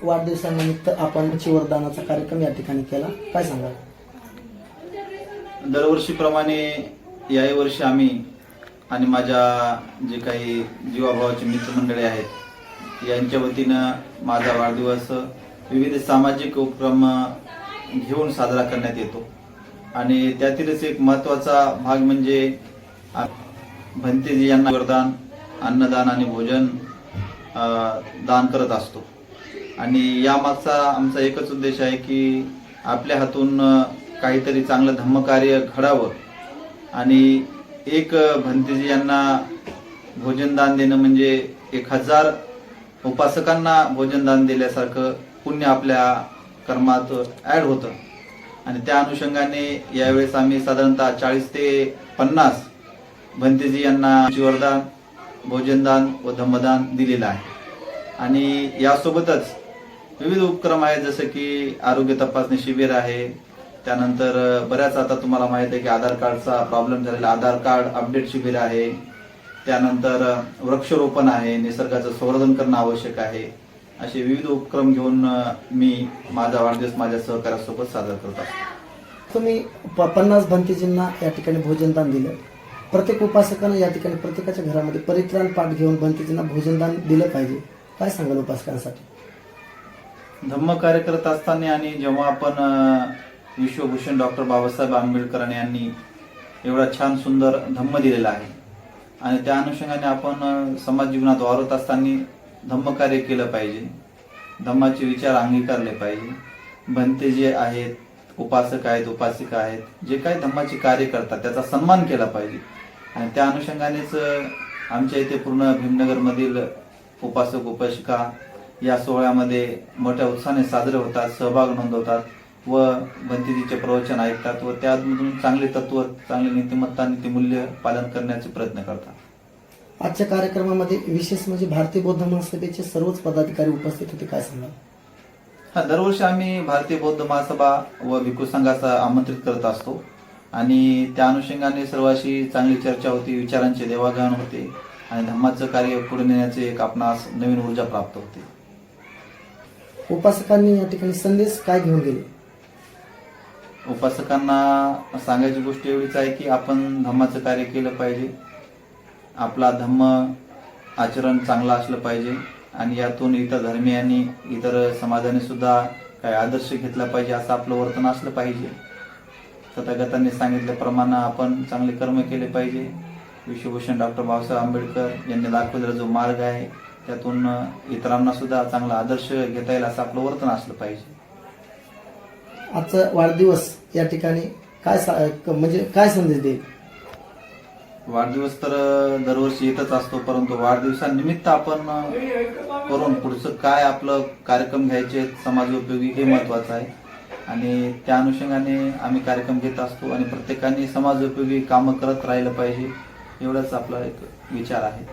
वाढदिवसानिमित्त आपण चिवरदानाचा कार्यक्रम या ठिकाणी केला, काय सांगाल? दरवर्षीप्रमाणे याही वर्षी आम्ही आणि माझ्या जे काही जीवाभावाचे मित्रमंडळी आहेत यांच्या वतीनं माझा वाढदिवस विविध सामाजिक उपक्रम घेऊन साजरा करण्यात येतो आणि त्यातीलच एक महत्त्वाचा भाग म्हणजे भंतेजी यांना वरदान, अन्नदान आणि भोजन दान करत असतो. आणि यामागचा आमचा एकच उद्देश आहे की आपल्या हातून काहीतरी चांगलं धम्मकार्य घडावं आणि एक भंतेजी यांना भोजन दान देणं म्हणजे 1000 उपासकांना भोजन दान दिल्यासारखं पुण्य आपल्या कर्मात ऍड होतं. आणि त्या अनुषंगाने यावेळेस आम्ही साधारणतः 40 ते 50 भंतेजी यांना चिवरदान, भोजनदान व धम्मदान दिलेलं आहे. आणि यासोबतच विविध उपक्रम आहेत, जसं की आरोग्य तपासणी शिबिर आहे, त्यानंतर बऱ्याच आता तुम्हाला माहित आहे की आधार कार्डचा प्रॉब्लेम झालेला आधार कार्ड अपडेट शिबिर आहे, त्यानंतर वृक्षारोपण आहे, निसर्गाचं संवर्धन करणं आवश्यक आहे. असे विविध उपक्रम घेऊन मी माझा वाढदिवस माझ्या सहकार्यासोबत साजरा करत असतो. तुम्ही 50 भंतेजींना या ठिकाणी भोजनदान दिलं. प्रत्येक उपासकानं या ठिकाणी प्रत्येकाच्या घरामध्ये परित्राण पाठ घेऊन भंतेजींना भोजनदान दिलं पाहिजे, काय सांगाल उपासकांसाठी? धम्म कार्य करत असताना आणि जेव्हा आपण विश्वभूषण डॉक्टर बाबासाहेब आंबेडकर यांनी एवढा छान सुंदर धम्म दिलेला आहे आणि त्या अनुषंगाने आपण समाज जीवनात वावरत असताना धम्मकार्य केलं पाहिजे, धम्माचे विचार अंगीकारले पाहिजे. भंते जे आहेत, उपासक आहेत, उपासिका आहेत, जे काही धम्माचे कार्य करतात त्याचा सन्मान केला पाहिजे. आणि त्या अनुषंगानेच आमच्या इथे पूर्ण भीमनगरमधील उपासक उपासिका या सोहळ्यामध्ये मोठ्या उत्साहाने साजरे होतात, सहभाग नोंदवतात व भंतेजीचे प्रवचन ऐकतात व त्यामधून चांगले तत्व, चांगली नीतिमत्ता, नीतिमूल्य पालन करण्याचे प्रयत्न करतात. आजच्या कार्यक्रमामध्ये विशेष म्हणजे भारतीय बौद्ध महासभेचे सर्वच पदाधिकारी उपस्थित होते, काय सांगाल? दरवर्षी आम्ही भारतीय बौद्ध महासभा व भिक्खू संघाचा आमंत्रित करत असतो आणि त्या अनुषंगाने सर्वांशी चांगली चर्चा होती, विचारांची देवाणघेवाण होते आणि धम्माचं कार्य पुढे नेण्याचे एक आपणास नवीन ऊर्जा प्राप्त होते. उपासकांनी या ठिकाणी संदेश काय घेऊन गेले? उपासकांना सांगायची गोष्ट एवढीच आहे की आपण धम्माचं कार्य केलं पाहिजे, आपला धम्म आचरण चांगलं असलं पाहिजे आणि यातून इतर धर्मीयांनी, इतर समाजाने सुद्धा काही आदर्श घेतला पाहिजे, असं आपलं वर्तन असलं पाहिजे. तथागतांनी सांगितल्याप्रमाणे आपण चांगले कर्म केले पाहिजे. विश्वभूषण डॉक्टर बाबासाहेब आंबेडकर यांनी दाखवलेला जो मार्ग आहे त्यातून इतरांना सुद्धा चांगला आदर्श घेता येईल असं आपलं वर्तन असलं पाहिजे. आजचा वाढदिवस या ठिकाणी काय संदेश देईल? वाढदिवस तर दरवर्षी येतच असतो, परंतु वाढदिवसानिमित्त आपण करून पुढचं काय आपलं कार्यक्रम घ्यायचे समाजोपयोगी हे महत्वाचं आहे आणि त्या अनुषंगाने आम्ही कार्यक्रम घेत असतो आणि प्रत्येकाने समाजोपयोगी कामं करत राहिलं पाहिजे, एवढाच आपला एक विचार आहे.